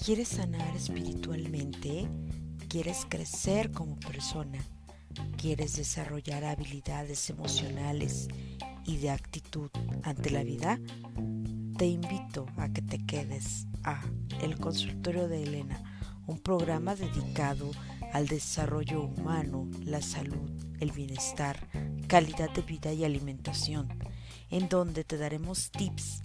¿Quieres sanar espiritualmente? ¿Quieres crecer como persona? ¿Quieres desarrollar habilidades emocionales y de actitud ante la vida? Te invito a que te quedes a El Consultorio de Elena, un programa dedicado al desarrollo humano, la salud, el bienestar, calidad de vida y alimentación, en donde te daremos tips,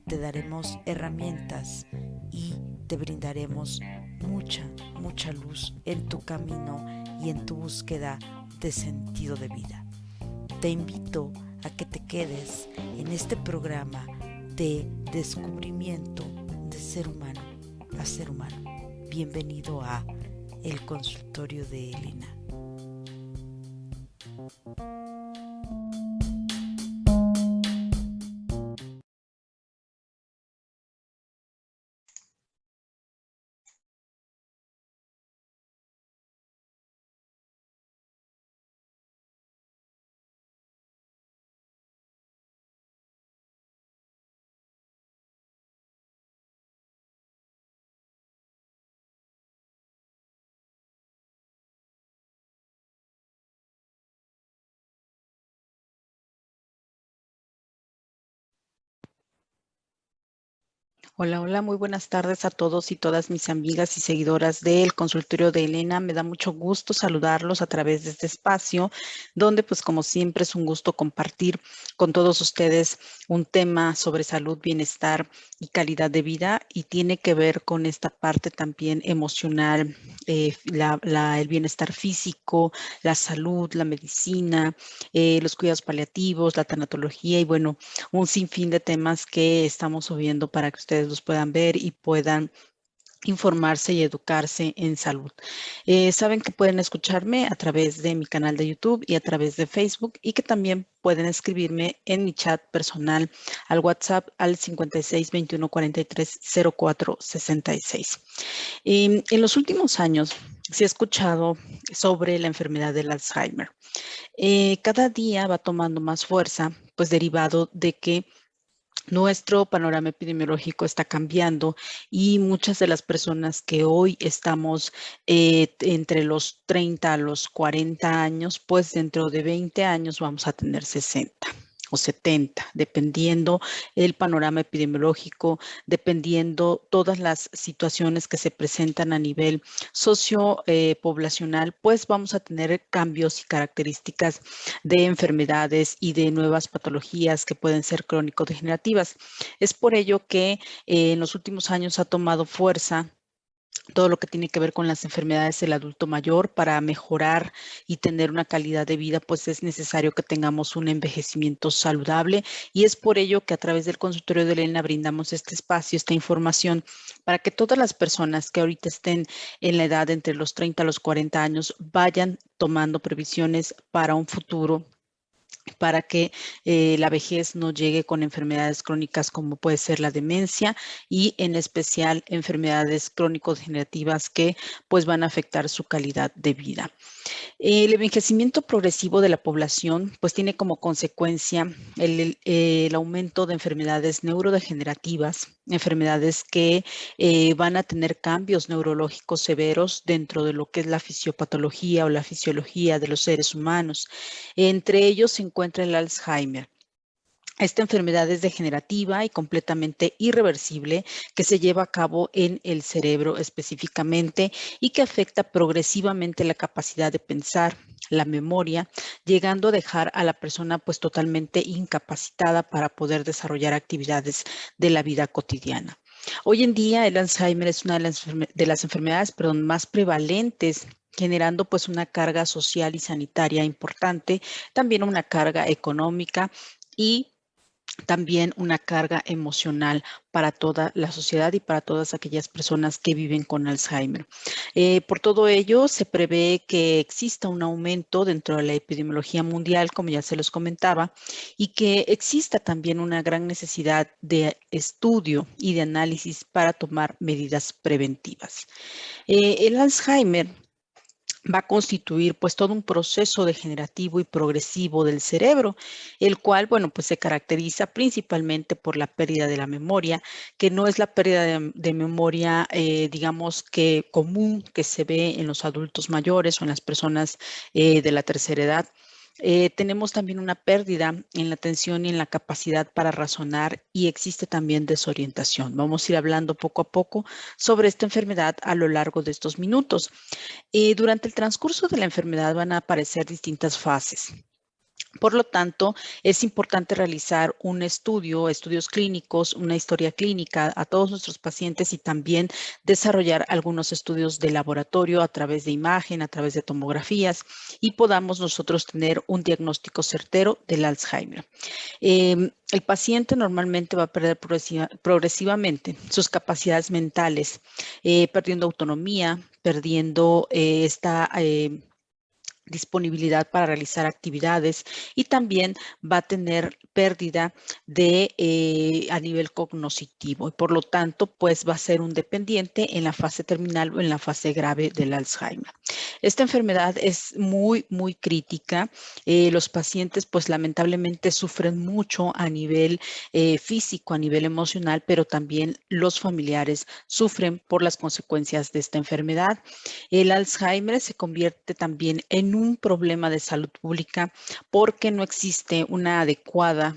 te daremos herramientas y te brindaremos mucha luz en tu camino y en tu búsqueda de sentido de vida. Te invito a que te quedes en este programa de descubrimiento de ser humano a ser humano. Bienvenido a El Consultorio de Elena. Hola, hola, muy buenas tardes a todos y todas mis amigas y seguidoras del Consultorio de Elena. Me da mucho gusto saludarlos a través de este espacio, donde pues como siempre es un gusto compartir con todos ustedes un tema sobre salud, bienestar y calidad de vida, y tiene que ver con esta parte también emocional, el bienestar físico, la salud, la medicina, los cuidados paliativos, la tanatología y bueno, un sinfín de temas que estamos subiendo para que ustedes los puedan ver y puedan informarse y educarse en salud. Saben que pueden escucharme a través de mi canal de YouTube y a través de Facebook, y que también pueden escribirme en mi chat personal al WhatsApp al 56 21 43 04 66. En los últimos años se ha escuchado sobre la enfermedad del Alzheimer. Cada día va tomando más fuerza, pues derivado de que nuestro panorama epidemiológico está cambiando y muchas de las personas que hoy estamos entre los 30 a los 40 años, pues dentro de 20 años vamos a tener 60 o 70, dependiendo el panorama epidemiológico, dependiendo todas las situaciones que se presentan a nivel sociopoblacional, pues vamos a tener cambios y características de enfermedades y de nuevas patologías que pueden ser crónico-degenerativas. Es por ello que en los últimos años ha tomado fuerza todo lo que tiene que ver con las enfermedades del adulto mayor. Para mejorar y tener una calidad de vida, pues es necesario que tengamos un envejecimiento saludable, y es por ello que a través del Consultorio de Elena brindamos este espacio, esta información, para que todas las personas que ahorita estén en la edad entre los 30 a los 40 años vayan tomando previsiones para un futuro, para que la vejez no llegue con enfermedades crónicas como puede ser la demencia, y en especial enfermedades crónico-degenerativas que pues van a afectar su calidad de vida. El envejecimiento progresivo de la población pues tiene como consecuencia el aumento de enfermedades neurodegenerativas, enfermedades que van a tener cambios neurológicos severos dentro de lo que es la fisiopatología o la fisiología de los seres humanos. Entre ellos se encuentra el Alzheimer. Esta enfermedad es degenerativa y completamente irreversible, que se lleva a cabo en el cerebro específicamente y que afecta progresivamente la capacidad de pensar, la memoria, llegando a dejar a la persona pues totalmente incapacitada para poder desarrollar actividades de la vida cotidiana. Hoy en día el Alzheimer es una de las enfermedades más prevalentes, generando pues una carga social y sanitaria importante, también una carga económica y también una carga emocional para toda la sociedad y para todas aquellas personas que viven con Alzheimer. Por todo ello, se prevé que exista un aumento dentro de la epidemiología mundial, como ya se los comentaba, y que exista también una gran necesidad de estudio y de análisis para tomar medidas preventivas. El Alzheimer va a constituir pues todo un proceso degenerativo y progresivo del cerebro, el cual, bueno, pues se caracteriza principalmente por la pérdida de la memoria, que no es la pérdida de memoria, digamos que común que se ve en los adultos mayores o en las personas de la tercera edad. Tenemos también una pérdida en la atención y en la capacidad para razonar y existe también desorientación. Vamos a ir hablando poco a poco sobre esta enfermedad a lo largo de estos minutos. Durante el transcurso de la enfermedad van a aparecer distintas fases. Por lo tanto, es importante realizar un estudio, estudios clínicos, una historia clínica a todos nuestros pacientes y también desarrollar algunos estudios de laboratorio a través de imagen, a través de tomografías y podamos nosotros tener un diagnóstico certero del Alzheimer. El paciente normalmente va a perder progresivamente sus capacidades mentales, perdiendo autonomía, perdiendo esta disponibilidad para realizar actividades y también va a tener pérdida de a nivel cognitivo y por lo tanto pues va a ser un dependiente en la fase terminal o en la fase grave del Alzheimer. Esta enfermedad es muy crítica. Los pacientes pues lamentablemente sufren mucho a nivel físico, a nivel emocional, pero también los familiares sufren por las consecuencias de esta enfermedad. El Alzheimer se convierte también en un problema de salud pública porque no existe un adecuado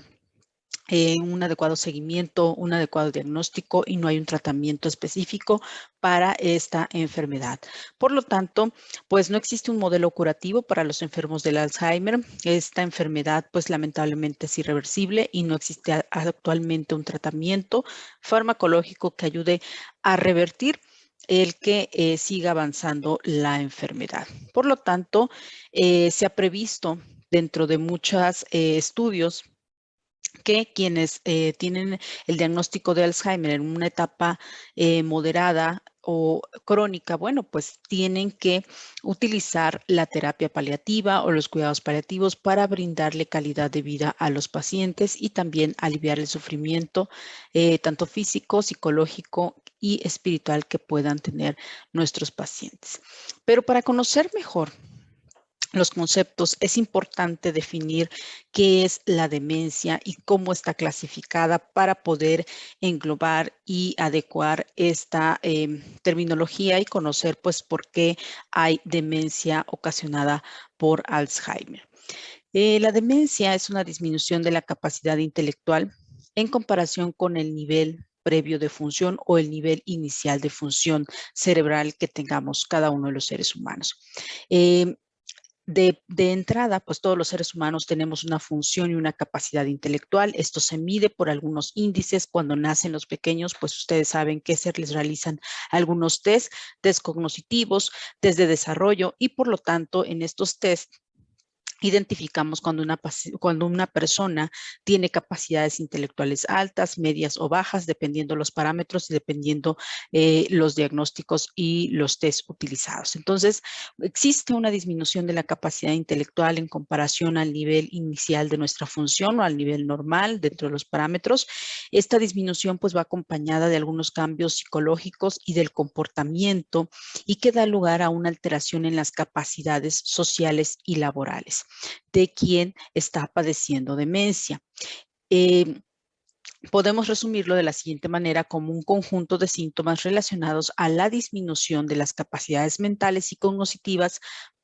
seguimiento, un adecuado diagnóstico y no hay un tratamiento específico para esta enfermedad. Por lo tanto, pues no existe un modelo curativo para los enfermos del Alzheimer. Esta enfermedad, pues lamentablemente es irreversible y no existe actualmente un tratamiento farmacológico que ayude a revertir el que siga avanzando la enfermedad. Por lo tanto, se ha previsto dentro de muchos estudios que quienes tienen el diagnóstico de Alzheimer en una etapa moderada o crónica, bueno, pues tienen que utilizar la terapia paliativa o los cuidados paliativos para brindarle calidad de vida a los pacientes y también aliviar el sufrimiento tanto físico, psicológico y espiritual que puedan tener nuestros pacientes. Pero para conocer mejor los conceptos, es importante definir qué es la demencia y cómo está clasificada para poder englobar y adecuar esta terminología y conocer pues por qué hay demencia ocasionada por Alzheimer. La demencia es una disminución de la capacidad intelectual en comparación con el nivel previo de función o el nivel inicial de función cerebral que tengamos cada uno de los seres humanos. De entrada, pues todos los seres humanos tenemos una función y una capacidad intelectual. Esto se mide por algunos índices. Cuando nacen los pequeños, pues ustedes saben que se les realizan algunos test cognitivos, test de desarrollo y por lo tanto en estos test identificamos cuando una persona tiene capacidades intelectuales altas, medias o bajas, dependiendo los parámetros y dependiendo los diagnósticos y los test utilizados. Entonces, existe una disminución de la capacidad intelectual en comparación al nivel inicial de nuestra función o al nivel normal dentro de los parámetros. Esta disminución pues va acompañada de algunos cambios psicológicos y del comportamiento y que da lugar a una alteración en las capacidades sociales y laborales de quien está padeciendo demencia. Podemos resumirlo de la siguiente manera como un conjunto de síntomas relacionados a la disminución de las capacidades mentales y cognitivas,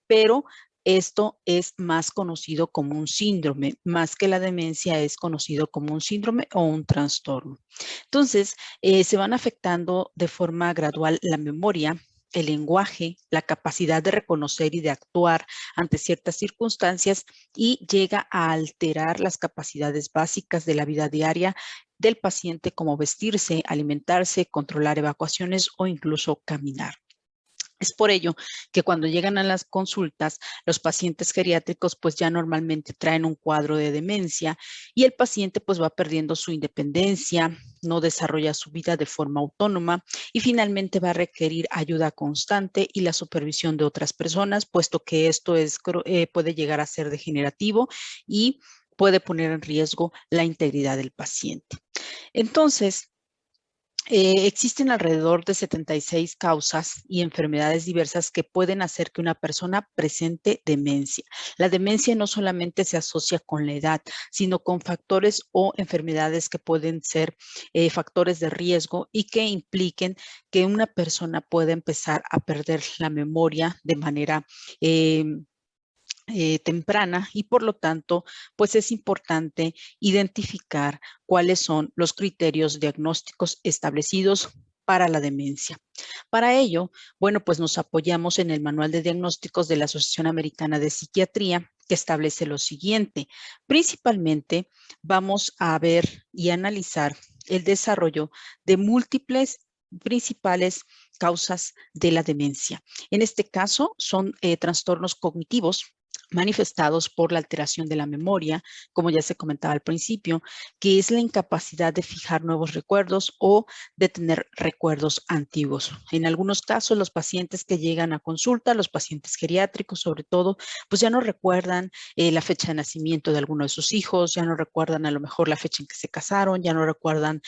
pero esto es más conocido como un síndrome, más que la demencia es conocido como un síndrome o un trastorno. Entonces, se van afectando de forma gradual la memoria, el lenguaje, la capacidad de reconocer y de actuar ante ciertas circunstancias y llega a alterar las capacidades básicas de la vida diaria del paciente como vestirse, alimentarse, controlar evacuaciones o incluso caminar. Es por ello que cuando llegan a las consultas, los pacientes geriátricos pues ya normalmente traen un cuadro de demencia y el paciente pues va perdiendo su independencia, no desarrolla su vida de forma autónoma y finalmente va a requerir ayuda constante y la supervisión de otras personas, puesto que esto puede llegar a ser degenerativo y puede poner en riesgo la integridad del paciente. Entonces, Existen alrededor de 76 causas y enfermedades diversas que pueden hacer que una persona presente demencia. La demencia no solamente se asocia con la edad, sino con factores o enfermedades que pueden ser factores de riesgo y que impliquen que una persona pueda empezar a perder la memoria de manera temprana, y por lo tanto, pues es importante identificar cuáles son los criterios diagnósticos establecidos para la demencia. Para ello, bueno, pues nos apoyamos en el Manual de Diagnósticos de la Asociación Americana de Psiquiatría, que establece lo siguiente. Principalmente vamos a ver y analizar el desarrollo de múltiples principales causas de la demencia. En este caso son trastornos cognitivos manifestados por la alteración de la memoria, como ya se comentaba al principio, que es la incapacidad de fijar nuevos recuerdos o de tener recuerdos antiguos. En algunos casos, los pacientes que llegan a consulta, los pacientes geriátricos sobre todo, pues ya no recuerdan la fecha de nacimiento de alguno de sus hijos, ya no recuerdan a lo mejor la fecha en que se casaron, ya no recuerdan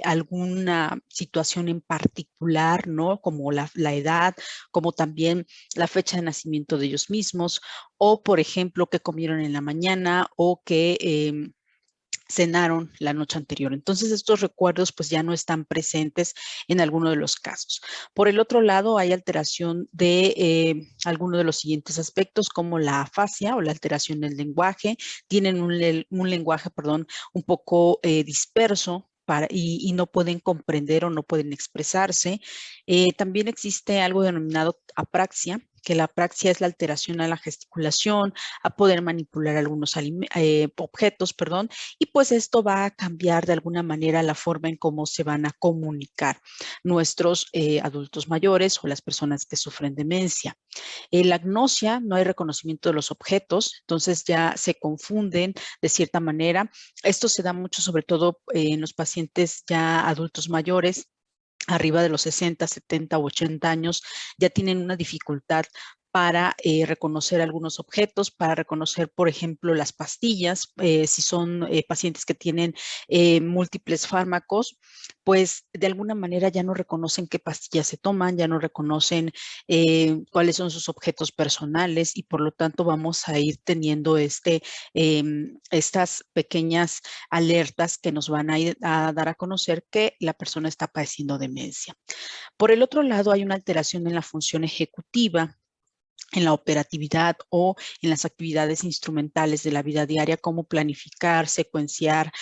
alguna situación en particular, ¿no? Como la edad, como también la fecha de nacimiento de ellos mismos, o por ejemplo, que comieron en la mañana o que cenaron la noche anterior. Entonces, estos recuerdos pues ya no están presentes en alguno de los casos. Por el otro lado, hay alteración de alguno de los siguientes aspectos, como la afasia o la alteración del lenguaje. Tienen un lenguaje, perdón, un poco disperso, y no pueden comprender o no pueden expresarse. También existe algo denominado apraxia, que la apraxia es la alteración a la gesticulación, a poder manipular algunos objetos, perdón, y pues esto va a cambiar de alguna manera la forma en cómo se van a comunicar nuestros adultos mayores o las personas que sufren demencia. La agnosia, no hay reconocimiento de los objetos, entonces ya se confunden de cierta manera. Esto se da mucho sobre todo en los pacientes ya adultos mayores, arriba de los 60, 70 u 80 años, ya tienen una dificultad para reconocer algunos objetos, para reconocer, por ejemplo, las pastillas. Si son pacientes que tienen múltiples fármacos, pues de alguna manera ya no reconocen qué pastillas se toman, ya no reconocen cuáles son sus objetos personales, y por lo tanto vamos a ir teniendo estas pequeñas alertas que nos van a ir a dar a conocer que la persona está padeciendo demencia. Por el otro lado, hay una alteración en la función ejecutiva, en la operatividad o en las actividades instrumentales de la vida diaria, como planificar, secuenciar,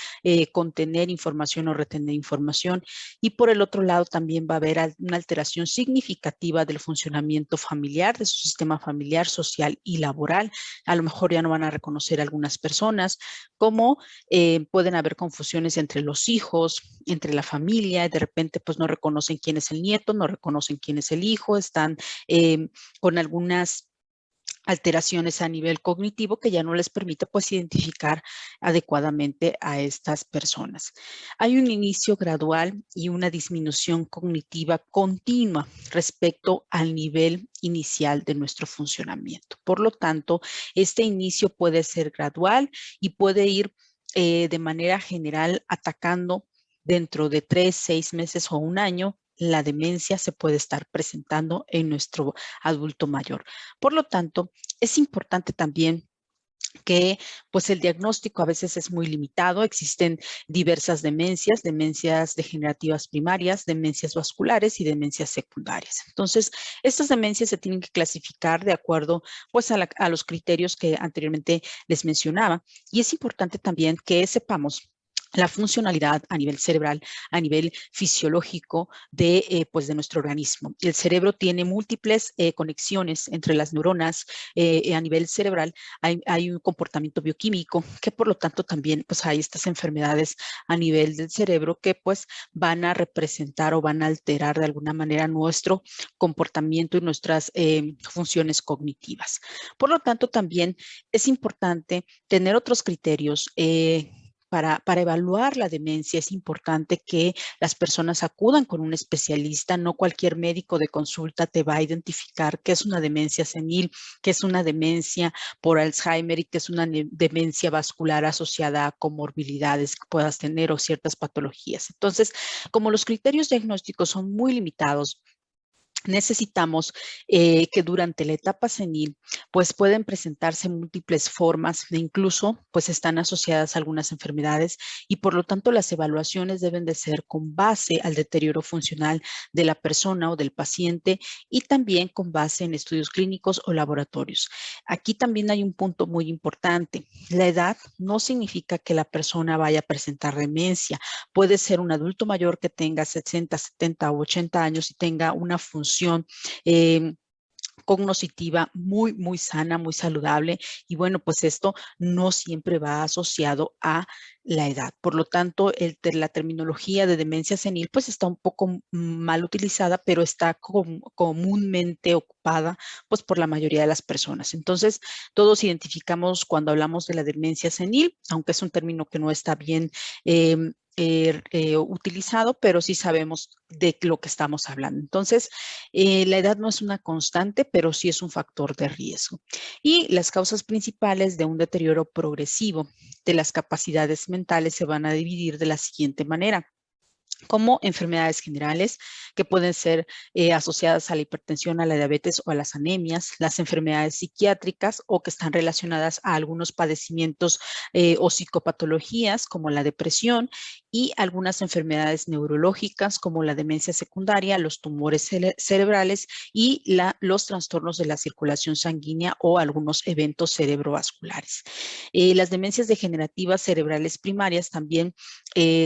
contener información o retener información. Y por el otro lado, también va a haber una alteración significativa del funcionamiento familiar, de su sistema familiar, social y laboral. A lo mejor ya no van a reconocer a algunas personas, como pueden haber confusiones entre los hijos, entre la familia, y de repente pues no reconocen quién es el nieto, no reconocen quién es el hijo, están con algunas alteraciones a nivel cognitivo que ya no les permite pues identificar adecuadamente a estas personas. Hay un inicio gradual y una disminución cognitiva continua respecto al nivel inicial de nuestro funcionamiento. Por lo tanto, este inicio puede ser gradual y puede ir de manera general atacando dentro de 3, 6 meses o un año. La demencia se puede estar presentando en nuestro adulto mayor. Por lo tanto, es importante también que pues el diagnóstico a veces es muy limitado. Existen diversas demencias, demencias degenerativas primarias, demencias vasculares y demencias secundarias. Entonces, estas demencias se tienen que clasificar de acuerdo pues a los criterios que anteriormente les mencionaba. Y es importante también que sepamos la funcionalidad a nivel cerebral, a nivel fisiológico pues de nuestro organismo. El cerebro tiene múltiples conexiones entre las neuronas a nivel cerebral. Hay un comportamiento bioquímico que por lo tanto también pues hay estas enfermedades a nivel del cerebro que pues van a representar o van a alterar de alguna manera nuestro comportamiento y nuestras funciones cognitivas. Por lo tanto, también es importante tener otros criterios para evaluar la demencia es importante que las personas acudan con un especialista. No cualquier médico de consulta te va a identificar qué es una demencia senil, qué es una demencia por Alzheimer y qué es una demencia vascular asociada a comorbilidades que puedas tener o ciertas patologías. Entonces, como los criterios diagnósticos son muy limitados, necesitamos que durante la etapa senil pues pueden presentarse múltiples formas e incluso pues están asociadas a algunas enfermedades y por lo tanto las evaluaciones deben de ser con base al deterioro funcional de la persona o del paciente y también con base en estudios clínicos o laboratorios. Aquí también hay un punto muy importante. La edad no significa que la persona vaya a presentar demencia. Puede ser un adulto mayor que tenga 60, 70 u 80 años y tenga una función eh, cognitiva muy sana, muy saludable. Y bueno, pues esto no siempre va asociado a la edad. Por lo tanto, la terminología de demencia senil pues está un poco mal utilizada, pero está comúnmente ocupada pues por la mayoría de las personas. Entonces, todos identificamos cuando hablamos de la demencia senil, aunque es un término que no está bien eh, utilizado, pero sí sabemos de lo que estamos hablando. Entonces, la edad no es una constante, pero sí es un factor de riesgo. Y las causas principales de un deterioro progresivo de las capacidades mentales se van a dividir de la siguiente manera: como enfermedades generales que pueden ser asociadas a la hipertensión, a la diabetes o a las anemias, las enfermedades psiquiátricas o que están relacionadas a algunos padecimientos o psicopatologías como la depresión y algunas enfermedades neurológicas como la demencia secundaria, los tumores cerebrales y los trastornos de la circulación sanguínea o algunos eventos cerebrovasculares. Las demencias degenerativas cerebrales primarias también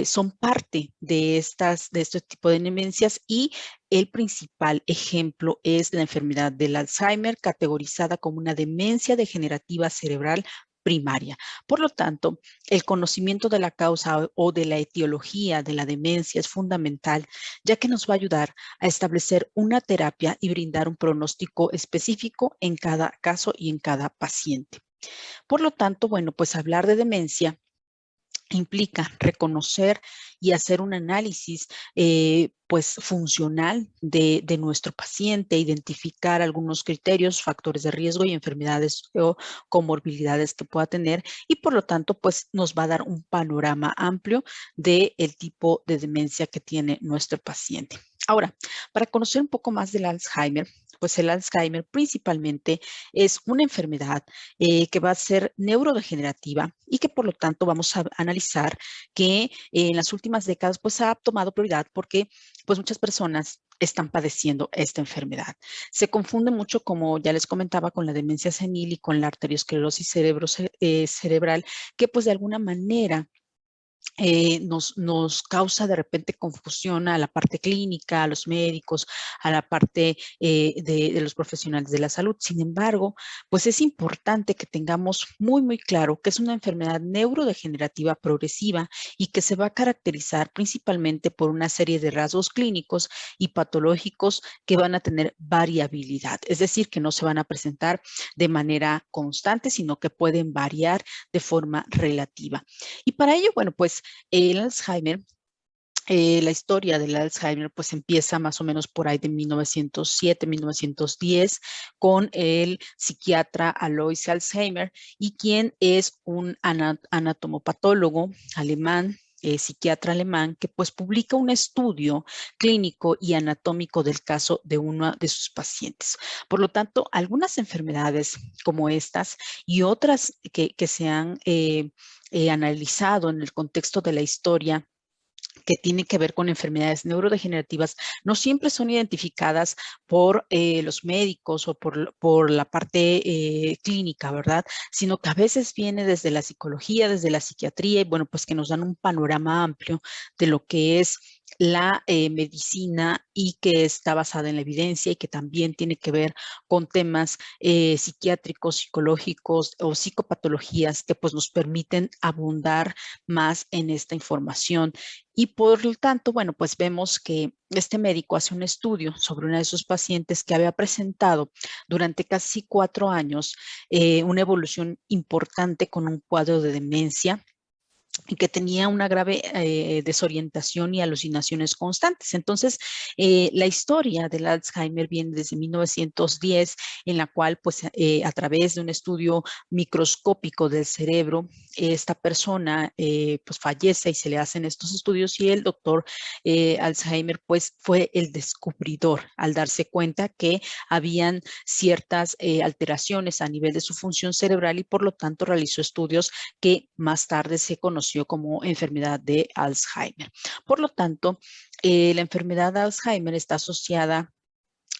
son parte de este tipo de demencias y el principal ejemplo es la enfermedad del Alzheimer, categorizada como una demencia degenerativa cerebral primaria. Por lo tanto, el conocimiento de la causa o de la etiología de la demencia es fundamental, ya que nos va a ayudar a establecer una terapia y brindar un pronóstico específico en cada caso y en cada paciente. Por lo tanto, bueno, pues hablar de demencia implica reconocer y hacer un análisis pues funcional de nuestro paciente, identificar algunos criterios, factores de riesgo y enfermedades o comorbilidades que pueda tener y por lo tanto pues nos va a dar un panorama amplio del tipo de demencia que tiene nuestro paciente. Ahora, para conocer un poco más del Alzheimer, pues el Alzheimer principalmente es una enfermedad que va a ser neurodegenerativa y que por lo tanto vamos a analizar que en las últimas décadas pues ha tomado prioridad porque pues muchas personas están padeciendo esta enfermedad. Se confunde mucho, como ya les comentaba, con la demencia senil y con la arteriosclerosis cerebral, que pues de alguna manera nos causa de repente confusión a la parte clínica, a los médicos, a la parte de los profesionales de la salud. Sin embargo, pues es importante que tengamos muy claro que es una enfermedad neurodegenerativa progresiva y que se va a caracterizar principalmente por una serie de rasgos clínicos y patológicos que van a tener variabilidad, es decir, que no se van a presentar de manera constante, sino que pueden variar de forma relativa. Y para ello, bueno, pues el Alzheimer, la historia del Alzheimer pues empieza más o menos por ahí de 1907, 1910 con el psiquiatra Alois Alzheimer y quien es un anatomopatólogo alemán, psiquiatra alemán, que pues publica un estudio clínico y anatómico del caso de uno de sus pacientes. Por lo tanto, algunas enfermedades como estas y otras que se han analizado en el contexto de la historia que tienen que ver con enfermedades neurodegenerativas, no siempre son identificadas por los médicos o por la parte clínica, ¿verdad? Sino que a veces viene desde la psicología, desde la psiquiatría, y bueno, pues que nos dan un panorama amplio de lo que es la medicina y que está basada en la evidencia y que también tiene que ver con temas psiquiátricos, psicológicos o psicopatologías que pues nos permiten abundar más en esta información. Y por lo tanto, bueno, pues vemos que este médico hace un estudio sobre una de sus pacientes que había presentado durante casi 4 años una evolución importante con un cuadro de demencia y que tenía una grave desorientación y alucinaciones constantes. Entonces, la historia del Alzheimer viene desde 1910, en la cual, pues, a través de un estudio microscópico del cerebro, esta persona, pues, fallece y se le hacen estos estudios y el doctor Alzheimer, pues, fue el descubridor al darse cuenta que habían ciertas alteraciones a nivel de su función cerebral y por lo tanto realizó estudios que más tarde se conoció como enfermedad de Alzheimer. Por lo tanto, la enfermedad de Alzheimer está asociada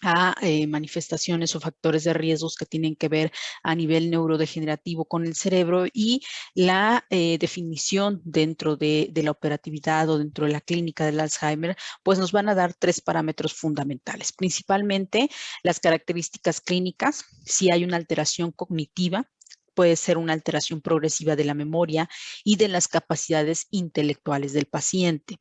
a manifestaciones o factores de riesgos que tienen que ver a nivel neurodegenerativo con el cerebro y la definición dentro de la operatividad o dentro de la clínica del Alzheimer, pues nos van a dar tres parámetros fundamentales, principalmente las características clínicas, si hay una alteración cognitiva, puede ser una alteración progresiva de la memoria y de las capacidades intelectuales del paciente.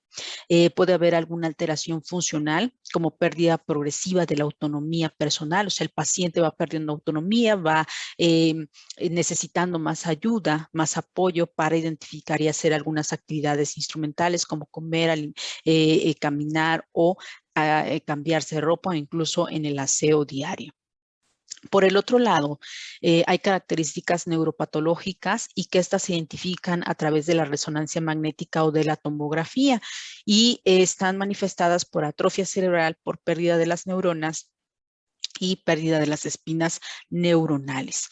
Puede haber alguna alteración funcional, como pérdida progresiva de la autonomía personal, o sea, el paciente va perdiendo autonomía, va eh, necesitando más ayuda, más apoyo para identificar y hacer algunas actividades instrumentales como comer, caminar o cambiarse de ropa o incluso en el aseo diario. Por el otro lado, hay características neuropatológicas y que estas se identifican a través de la resonancia magnética o de la tomografía y están manifestadas por atrofia cerebral, por pérdida de las neuronas y pérdida de las espinas neuronales.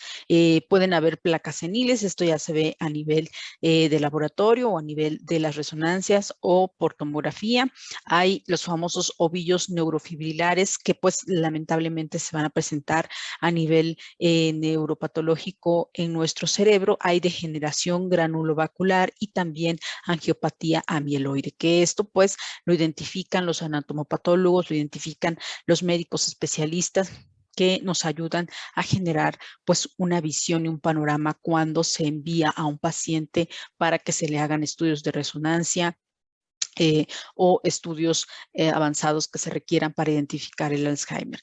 Pueden haber placas seniles, esto ya se ve a nivel de laboratorio o a nivel de las resonancias o por tomografía. Hay los famosos ovillos neurofibrilares que pues lamentablemente se van a presentar a nivel neuropatológico en nuestro cerebro. Hay degeneración granulovacular y también angiopatía amieloide, que esto pues lo identifican los anatomopatólogos, lo identifican los médicos especialistas que nos ayudan a generar pues una visión y un panorama cuando se envía a un paciente para que se le hagan estudios de resonancia, o estudios avanzados que se requieran para identificar el Alzheimer.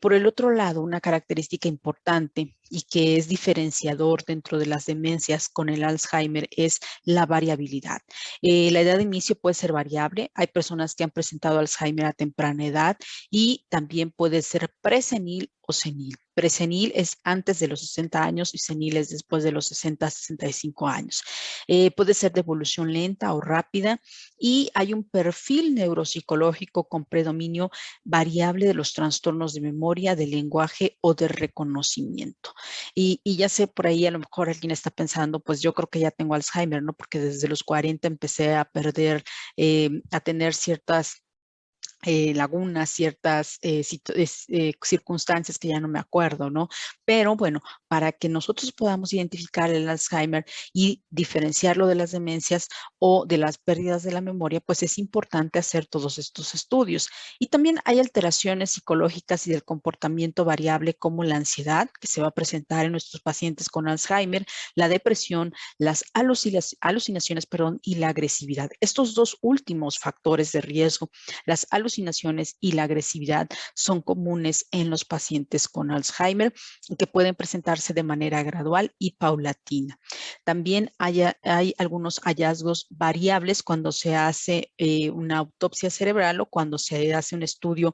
Por el otro lado, una característica importante y que es diferenciador dentro de las demencias con el Alzheimer es la variabilidad. La edad de inicio puede ser variable. Hay personas que han presentado Alzheimer a temprana edad y también puede ser presenil o senil. Presenil es antes de los 60 años y senil es después de los 60 a 65 años. Puede ser de evolución lenta o rápida y hay un perfil neuropsicológico con predominio variable de los trastornos de memoria, de lenguaje o de reconocimiento. Y ya sé, por ahí a lo mejor alguien está pensando, pues yo creo que ya tengo Alzheimer, ¿no? Porque desde los 40 empecé a perder, a tener ciertas lagunas, ciertas circunstancias que ya no me acuerdo, ¿no? Pero bueno, para que nosotros podamos identificar el Alzheimer y diferenciarlo de las demencias o de las pérdidas de la memoria, pues es importante hacer todos estos estudios. Y también hay alteraciones psicológicas y del comportamiento variable como la ansiedad, que se va a presentar en nuestros pacientes con Alzheimer, la depresión, las alucinaciones, perdón, y la agresividad. Estos dos últimos factores de riesgo, las alucinaciones y la agresividad, son comunes en los pacientes con Alzheimer que pueden presentarse de manera gradual y paulatina. También hay algunos hallazgos variables cuando se hace una autopsia cerebral o cuando se hace un estudio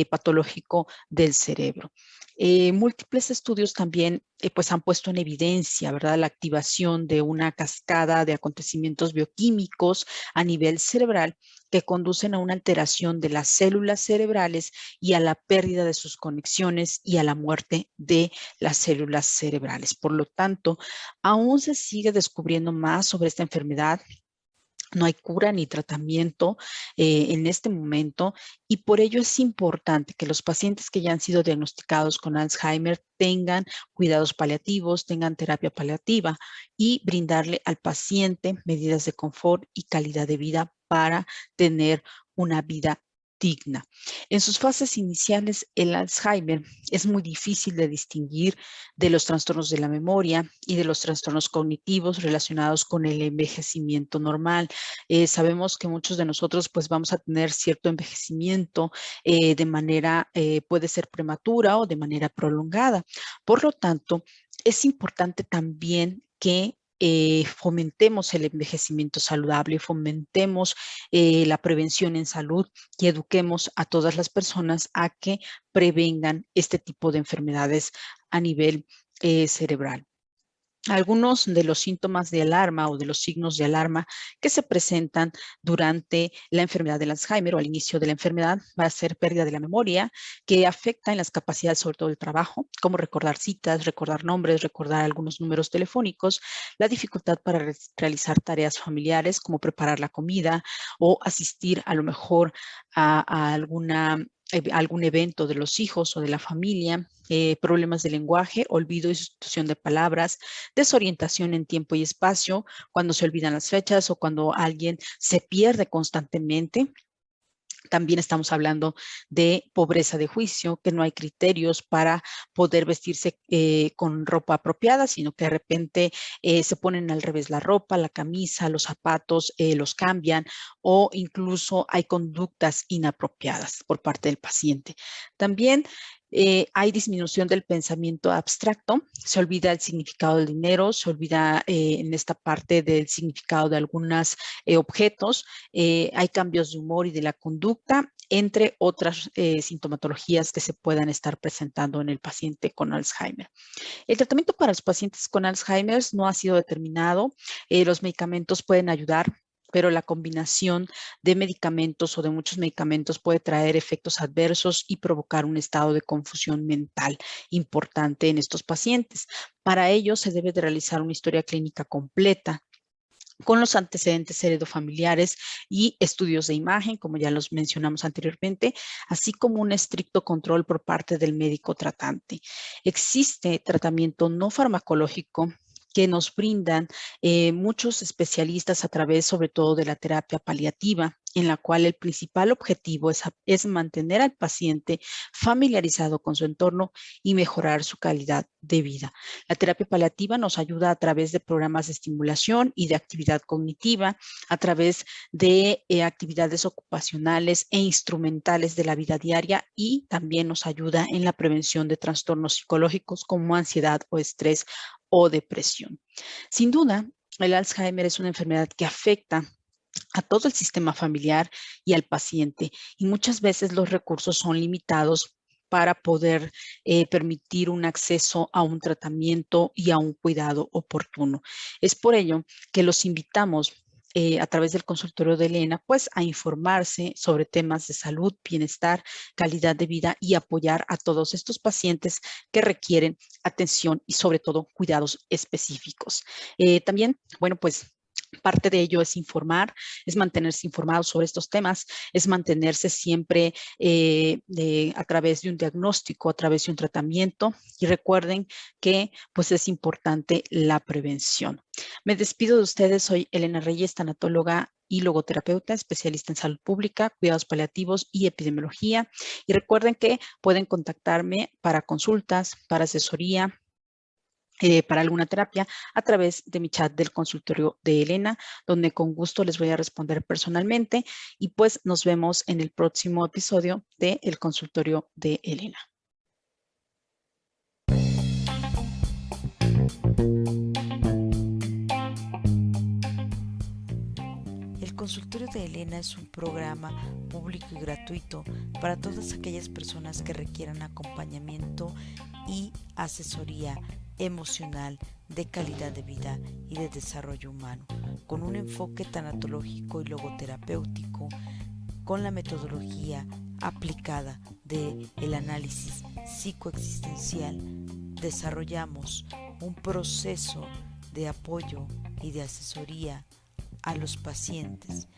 patológico del cerebro. Múltiples estudios también pues han puesto en evidencia, ¿verdad?, la activación de una cascada de acontecimientos bioquímicos a nivel cerebral que conducen a una alteración de las células cerebrales y a la pérdida de sus conexiones y a la muerte de las células cerebrales. Por lo tanto, aún se sigue descubriendo más sobre esta enfermedad. No hay cura ni tratamiento en este momento y por ello es importante que los pacientes que ya han sido diagnosticados con Alzheimer tengan cuidados paliativos, tengan terapia paliativa y brindarle al paciente medidas de confort y calidad de vida para tener una vida digna. En sus fases iniciales, el Alzheimer es muy difícil de distinguir de los trastornos de la memoria y de los trastornos cognitivos relacionados con el envejecimiento normal. Sabemos que muchos de nosotros pues vamos a tener cierto envejecimiento de manera, puede ser prematura o de manera prolongada. Por lo tanto, es importante también que fomentemos el envejecimiento saludable, fomentemos la prevención en salud y eduquemos a todas las personas a que prevengan este tipo de enfermedades a nivel cerebral. Algunos de los síntomas de alarma o de los signos de alarma que se presentan durante la enfermedad del Alzheimer o al inicio de la enfermedad va a ser pérdida de la memoria, que afecta en las capacidades sobre todo del trabajo, como recordar citas, recordar nombres, recordar algunos números telefónicos, la dificultad para realizar tareas familiares como preparar la comida o asistir a lo mejor a algún evento de los hijos o de la familia, problemas de lenguaje, olvido y sustitución de palabras, desorientación en tiempo y espacio, cuando se olvidan las fechas o cuando alguien se pierde constantemente. También estamos hablando de pobreza de juicio, que no hay criterios para poder vestirse con ropa apropiada, sino que de repente se ponen al revés la ropa, la camisa, los zapatos, los cambian o incluso hay conductas inapropiadas por parte del paciente. También hay disminución del pensamiento abstracto, se olvida el significado del dinero, se olvida en esta parte del significado de algunos objetos, hay cambios de humor y de la conducta, entre otras sintomatologías que se puedan estar presentando en el paciente con Alzheimer. El tratamiento para los pacientes con Alzheimer no ha sido determinado, los medicamentos pueden ayudar, pero la combinación de medicamentos o de muchos medicamentos puede traer efectos adversos y provocar un estado de confusión mental importante en estos pacientes. Para ello se debe de realizar una historia clínica completa con los antecedentes heredofamiliares y estudios de imagen, como ya los mencionamos anteriormente, así como un estricto control por parte del médico tratante. Existe tratamiento no farmacológico que nos brindan muchos especialistas a través sobre todo de la terapia paliativa, en la cual el principal objetivo es mantener al paciente familiarizado con su entorno y mejorar su calidad de vida. La terapia paliativa nos ayuda a través de programas de estimulación y de actividad cognitiva, a través de actividades ocupacionales e instrumentales de la vida diaria y también nos ayuda en la prevención de trastornos psicológicos como ansiedad o estrés o depresión. Sin duda, el Alzheimer es una enfermedad que afecta a todo el sistema familiar y al paciente, y muchas veces los recursos son limitados para poder permitir un acceso a un tratamiento y a un cuidado oportuno. Es por ello que los invitamos a través del consultorio de Elena, pues a informarse sobre temas de salud, bienestar, calidad de vida y apoyar a todos estos pacientes que requieren atención y sobre todo cuidados específicos. También, bueno, pues parte de ello es informar, es mantenerse informados sobre estos temas, es mantenerse siempre a través de un diagnóstico, a través de un tratamiento. Y recuerden que pues es importante la prevención. Me despido de ustedes, soy Elena Reyes, tanatóloga y logoterapeuta, especialista en salud pública, cuidados paliativos y epidemiología. Y recuerden que pueden contactarme para consultas, para asesoría, para alguna terapia a través de mi chat del consultorio de Elena, donde con gusto les voy a responder personalmente y pues nos vemos en el próximo episodio de El consultorio de Elena. El consultorio de Elena es un programa público y gratuito para todas aquellas personas que requieran acompañamiento y asesoría emocional, de calidad de vida y de desarrollo humano, con un enfoque tanatológico y logoterapéutico, con la metodología aplicada del análisis psicoexistencial. Desarrollamos un proceso de apoyo y de asesoría a los pacientes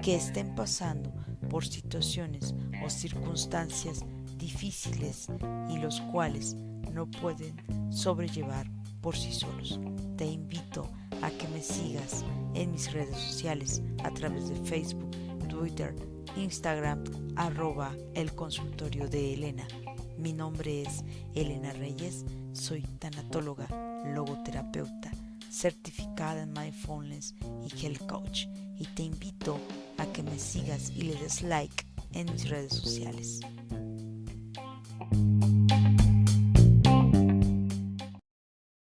que estén pasando por situaciones o circunstancias difíciles y los cuales no pueden sobrellevar por sí solos. Te invito a que me sigas en mis redes sociales a través de Facebook, Twitter, Instagram, @el consultorio de Elena. Mi nombre es Elena Reyes, soy tanatóloga, logoterapeuta, certificada en Mindfulness y Health Coach, y te invito a que me sigas y le des like en mis redes sociales.